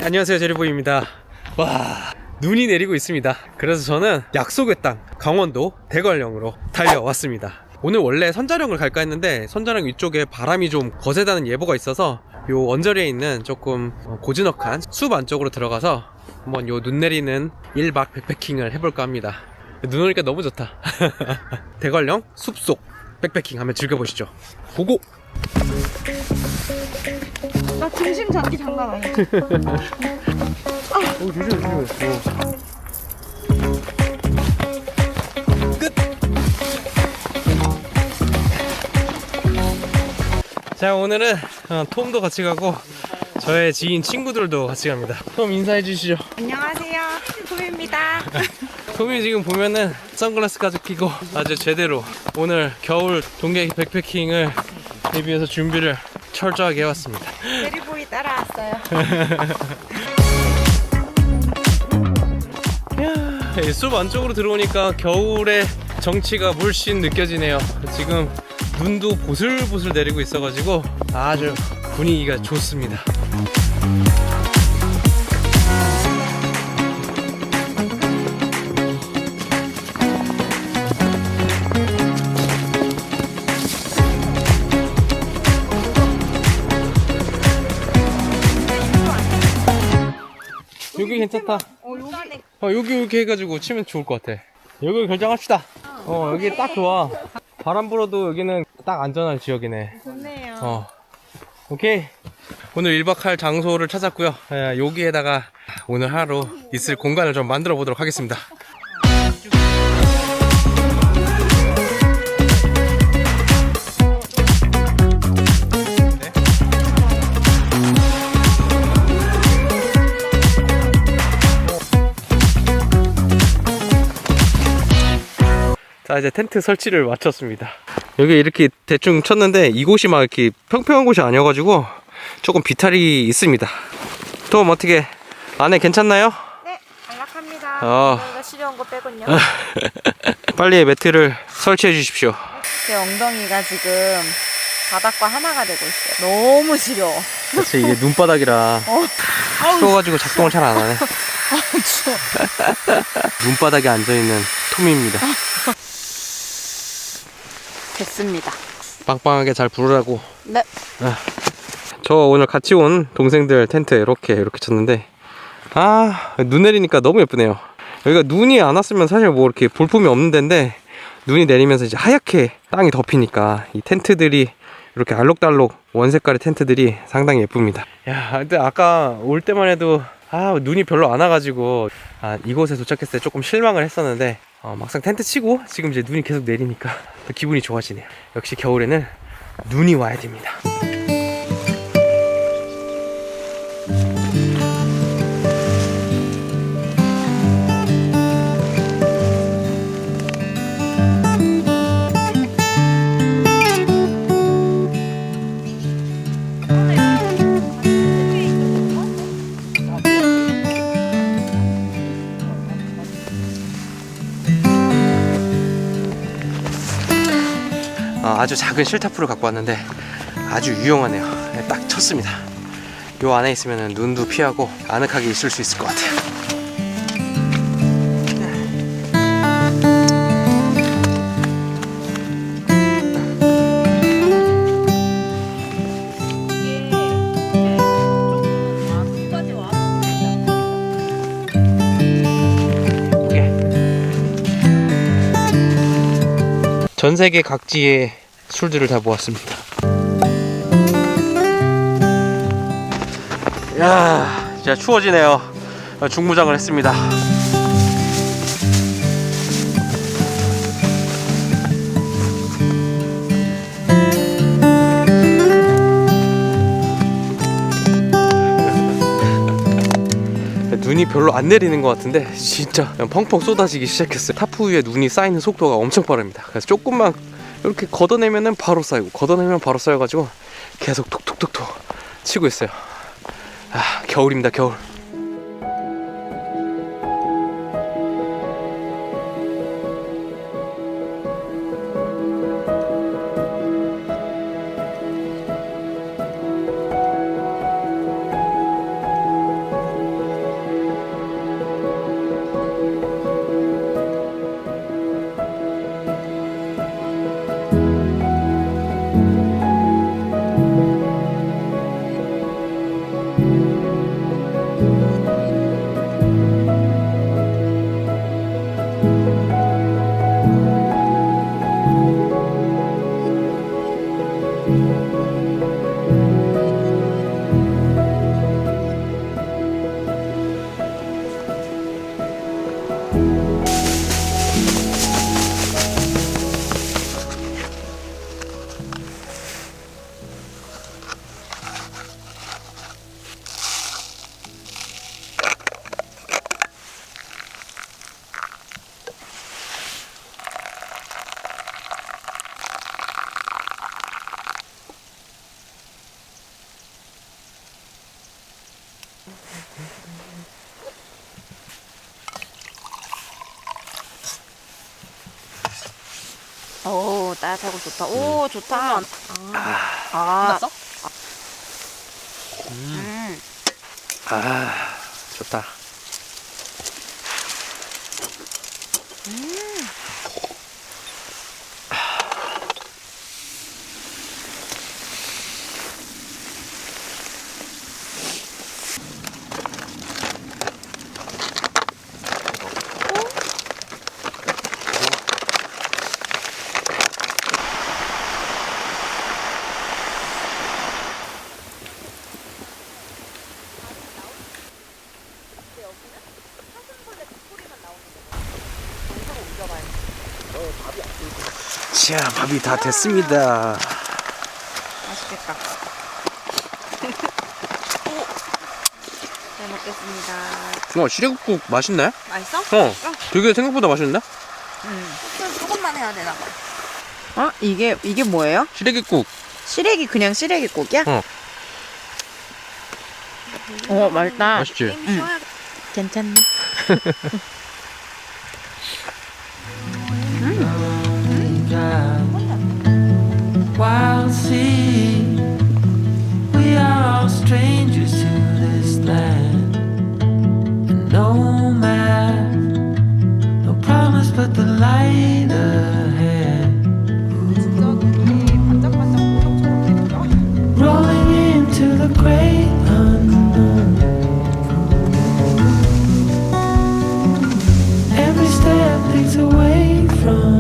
안녕하세요, 제리보이입니다. 와, 눈이 내리고 있습니다. 그래서 저는 약속의 땅 강원도 대관령으로 달려왔습니다. 오늘 원래 선자령을 갈까 했는데 선자령 위쪽에 바람이 좀 거세다는 예보가 있어서 요 언저리에 있는 조금 고즈넉한 숲 안쪽으로 들어가서 한번 요 눈 내리는 1박 백패킹을 해볼까 합니다. 눈 오니까 너무 좋다. 대관령 숲속 백패킹 한번 즐겨보시죠. 고고! 나 중심 잡기 장난 아니야. 오, 조심해. 끝! 자, 오늘은 톰도 같이 가고 저의 지인 친구들도 같이 갑니다. 톰 인사해 주시죠. 안녕하세요. 톰입니다. 톰이 지금 보면은 선글라스까지 끼고 아주 제대로 오늘 겨울 동계 백패킹을 대비해서 준비를 철저하게 해왔습니다. 제리보이 따라왔어요. 이야, 숲 안쪽으로 들어오니까 겨울의 정취가 물씬 느껴지네요. 지금 눈도 보슬보슬 내리고 있어가지고 아주 분위기가 좋습니다. 여기 괜찮다. 여기 이렇게 해가지고 치면 좋을 것 같아. 여기 결정합시다. 여기 딱 좋아. 바람 불어도 여기는 딱 안전한 지역이네. 좋네요. 오케이. 오늘 1박 할 장소를 찾았고요. 여기에다가 오늘 하루 있을 공간을 좀 만들어 보도록 하겠습니다. 자, 이제 텐트 설치를 마쳤습니다. 여기 이렇게 대충 쳤는데 이곳이 막 이렇게 평평한 곳이 아니어가지고 조금 비탈이 있습니다. 톰 어떻게 안에 괜찮나요? 네, 안락합니다. 저희가 실려온 거 빼군요. 빨리 매트를 설치해 주십시오. 제 엉덩이가 지금 바닥과 하나가 되고 있어요. 너무 시려워. 그치, 이게 눈바닥이라 추워가지고 작동을 잘 안 하네. 추워. 눈바닥에 앉아있는 톰입니다. 됐습니다. 빵빵하게 잘 부르라고. 네. 저 오늘 같이 온 동생들 텐트 이렇게 쳤는데 눈 내리니까 너무 예쁘네요. 여기가 눈이 안 왔으면 사실 뭐 이렇게 볼품이 없는 데인데 눈이 내리면서 이제 하얗게 땅이 덮이니까 이 텐트들이 이렇게 알록달록 원색깔의 텐트들이 상당히 예쁩니다. 야, 근데 아까 올 때만 해도 눈이 별로 안 와가지고 이곳에 도착했을 때 조금 실망을 했었는데 막상 텐트 치고 지금 이제 눈이 계속 내리니까 또 기분이 좋아지네요. 역시 겨울에는 눈이 와야 됩니다. 아주 작은 실타프를 갖고 왔는데 아주 유용하네요. 딱 쳤습니다. 요 안에 있으면 눈도 피하고 아늑하게 있을 수 있을 것 같아요. 전 세계 각지의 술들을 다 모았습니다. 야, 진짜 추워지네요. 중무장을 했습니다. 눈이 별로 안 내리는 것 같은데 진짜 펑펑 쏟아지기 시작했어요. 타프 위에 눈이 쌓이는 속도가 엄청 빠릅니다. 그래서 조금만 이렇게 걷어내면은 바로 쌓이고 걷어내면 바로 쌓여가지고 계속 톡톡톡톡 치고 있어요. 겨울입니다, 겨울. 오, 따뜻하고 좋다. 오, 좋다. 끝났어? 좋다. 자, 밥이 다 됐습니다. 맛있겠다. 잘 먹겠습니다. 시래국국 맛있네? 맛있어? 되게 생각보다 맛있는데? 조금만 해야 되나 봐. 어? 이게 뭐예요? 시래기국. 시래기 그냥 시래기국이야? 맛있다. 맛있지? 괜찮네. Wild sea, we are all strangers to this land. And no map, no promise but the light ahead. Rolling into the great unknown. Every step leads away from.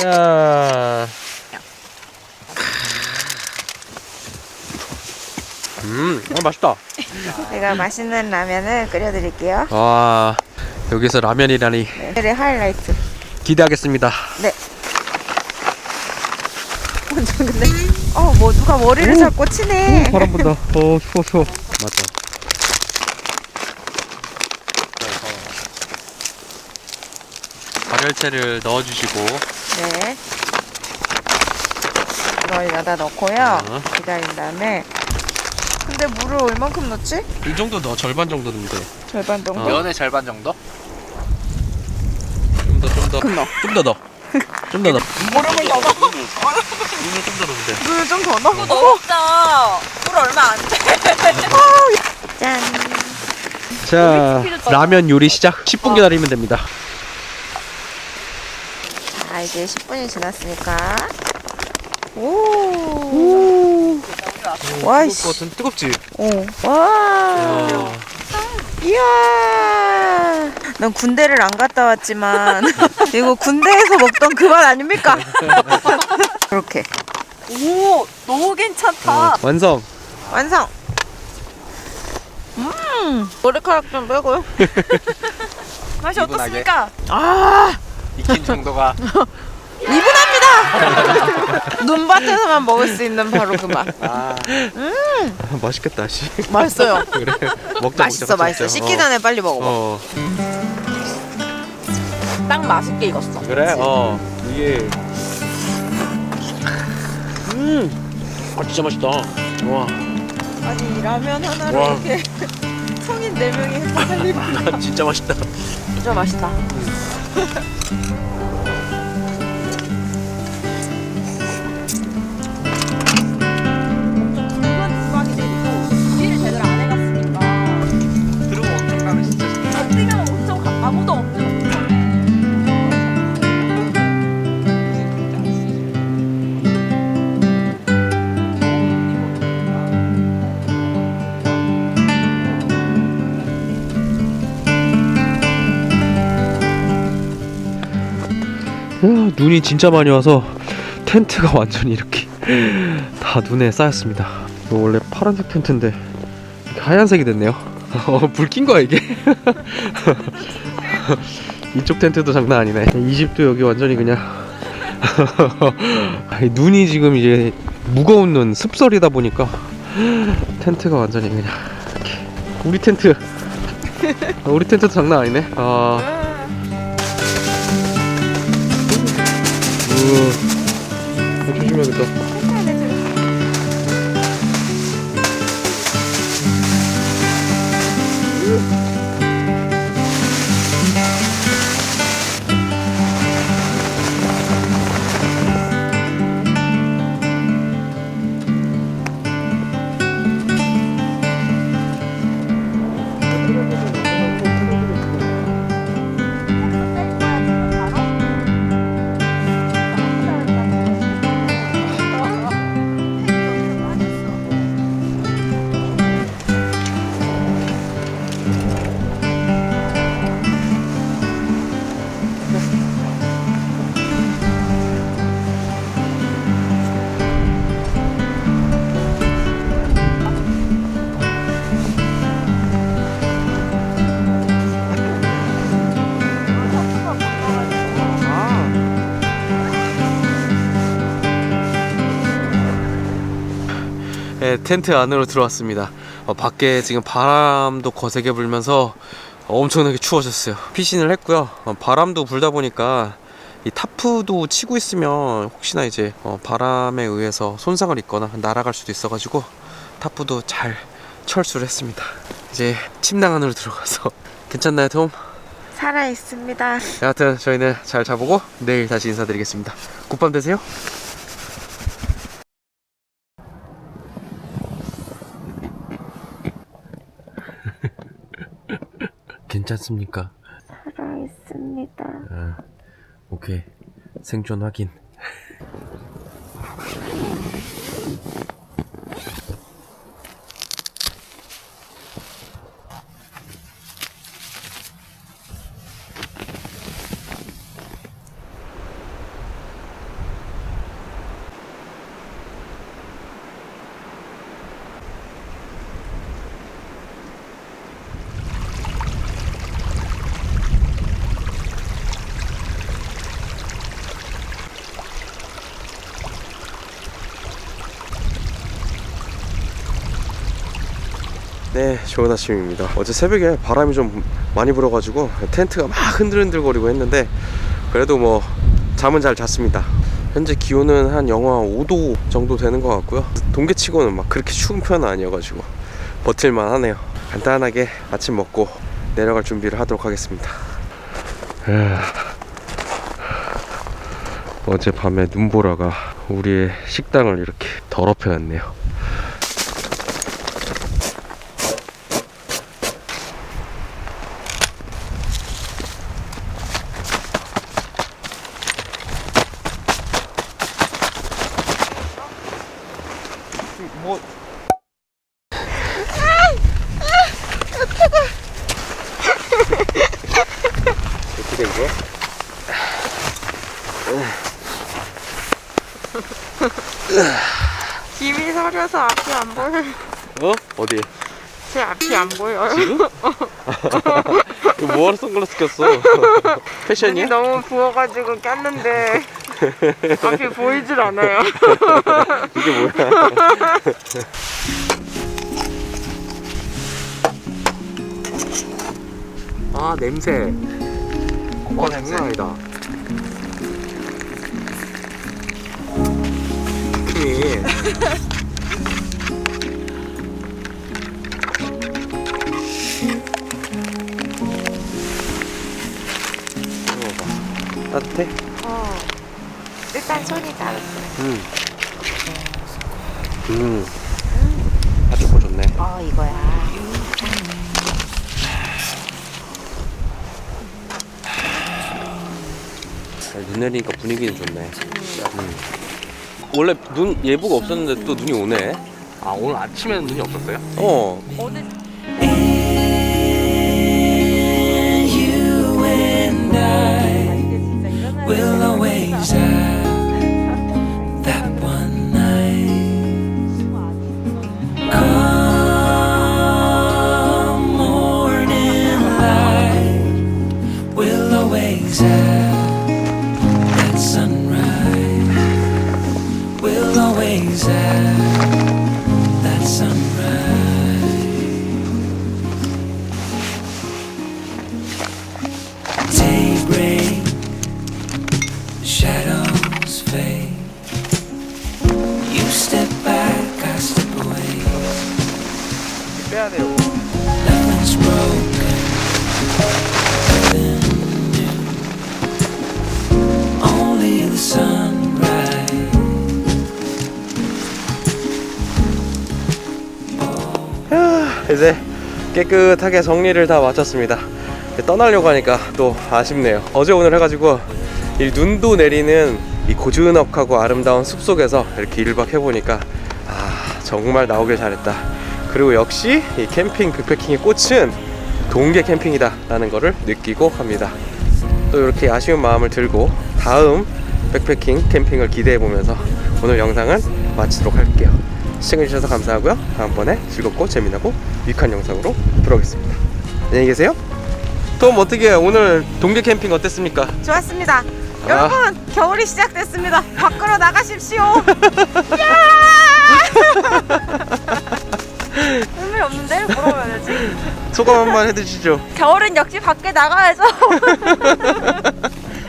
자. 맛있다. 제가 맛있는 라면을 끓여드릴게요. 와, 여기서 라면이라니. 오늘의 하이라이트. 기대하겠습니다. 네. 완전 근데 뭐 누가 머리를 잡고 치네. 바람 분다. 추워. 맞아. 발열체를 넣어주시고. 네. 이걸 여기다 넣고요. 어. 기다린 다음에. 근데 물을 얼만큼 넣지? 이 정도 넣어. 절반 정도 넣으면 돼. 절반 정도? 면의 절반 정도? 좀 더. 넣어. 좀 더 넣어. 좀 더 넣어. 물을 더 넣어. 물을 좀 더 넣으면 돼. 물을 좀 더 넣어. 너무 없다. 물 얼마 안 돼. 짠. 자, 라면 요리 시작. 10분 기다리면 됩니다. 자, 이제 10분이 지났으니까. 오. 와이씨. 뜨겁지? 와. 이야. 난 군대를 안 갔다 왔지만 이거 군대에서 먹던 그 맛 아닙니까? 이렇게. 오, 너무 괜찮다. 완성. 완성. 머리카락 좀 빼고요. 맛이 이분하게. 어떻습니까? 익힌 정도가. 이분합니다. 눈밭에서만 먹을 수 있는 바로 그 맛. 맛있겠다, 씨. 맛있어요. 그래. 먹자. 맛있어. 씻기 전에 빨리 먹어봐. 딱 맛있게 익었어. 그래? 이게. 진짜 맛있다. 와. 아니 이 라면 하나로 와. 이렇게 성인 4명이 해서 살리고. 진짜 맛있다. 진짜 맛있다. 아무도 없는 눈이 진짜 많이 와서 텐트가 완전히 이렇게 다 눈에 쌓였습니다. 이거 원래 파란색 텐트인데 이렇게 하얀색이 됐네요. 불 킨 거야 이게? 이쪽 텐트도 장난 아니네. 이 집도 여기 완전히 그냥 눈이 지금 이제 무거운 눈, 습설이다 보니까 텐트가 완전히 그냥 이렇게. 우리 텐트. 우리 텐트도 장난 아니네. 조심해야겠다. 네, 텐트 안으로 들어왔습니다. 밖에 지금 바람도 거세게 불면서 엄청나게 추워졌어요. 피신을 했고요. 바람도 불다 보니까 이 타프도 치고 있으면 혹시나 이제 바람에 의해서 손상을 입거나 날아갈 수도 있어가지고 타프도 잘 철수를 했습니다. 이제 침낭 안으로 들어가서 괜찮나요, 톰? 살아있습니다. 여하튼 저희는 잘 자보고 내일 다시 인사드리겠습니다. 굿밤 되세요. 괜찮습니까? 살아있습니다. 오케이. 생존 확인. 네, 좋은 아침입니다. 어제 새벽에 바람이 좀 많이 불어가지고 텐트가 막 흔들흔들거리고 했는데 그래도 뭐 잠은 잘 잤습니다. 현재 기온은 한 영하 5도 정도 되는 것 같고요. 동계치고는 막 그렇게 추운 편은 아니어가지고 버틸만 하네요. 간단하게 아침 먹고 내려갈 준비를 하도록 하겠습니다. 어젯밤에 눈보라가 우리의 식당을 이렇게 더럽혀놨네요. 뭐 어떻게 된 거야? 집이 서려서 앞이 안 보여요. 어디? 제 앞이 안 보여요. 지금? 뭐하러 선글라스 꼈어? 패션이야? 눈이 너무 부어가지고 꼈는데 앞이 보이질 않아요. 이게 뭐야? 아, 냄새. 장난 아니다. 크미. 따뜻해? 일단 손이 따뜻해. 아주 좋네. 이거야. 눈 내리니까 분위기는 좋네. 원래 눈 예보가 없었는데 또 눈이 오네. 아, 오늘 아침에는 눈이 없었어요? You and I will always have that one night. Come morning light, we'll always have that sunrise. We'll always have that sunrise. 해야 돼요. Nothing's broken within you. Only the sunrise. 이제 깨끗하게 정리를 다 마쳤습니다. 떠나려고 하니까 또 아쉽네요. 어제 오늘 해가지고 이 눈도 내리는 이 고즈넉하고 아름다운 숲속에서 이렇게 1박 해보니까 정말 나오길 잘했다. 그리고 역시 이 캠핑 빅패킹의 꽃은 동계 캠핑이다 라는 거를 느끼고 갑니다. 또 이렇게 아쉬운 마음을 들고 다음 백패킹 캠핑을 기대해보면서 오늘 영상은 마치도록 할게요. 시청해주셔서 감사하고요. 다음번에 즐겁고 재미나고 유익한 영상으로 돌아오겠습니다. 안녕히 계세요. 톰, 어떻게 오늘 동계 캠핑 어땠습니까? 좋았습니다. 여러분, 겨울이 시작됐습니다. 밖으로 나가십시오. 의미 없는데? 뭐라고 해야 되지? 소감 한번 해주시죠. 겨울은 역시 밖에 나가야죠.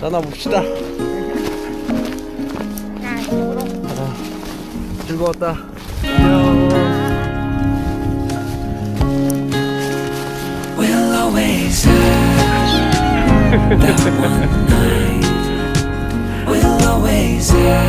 떠나봅시다. 즐거웠다. We'll always have that one night. We'll always have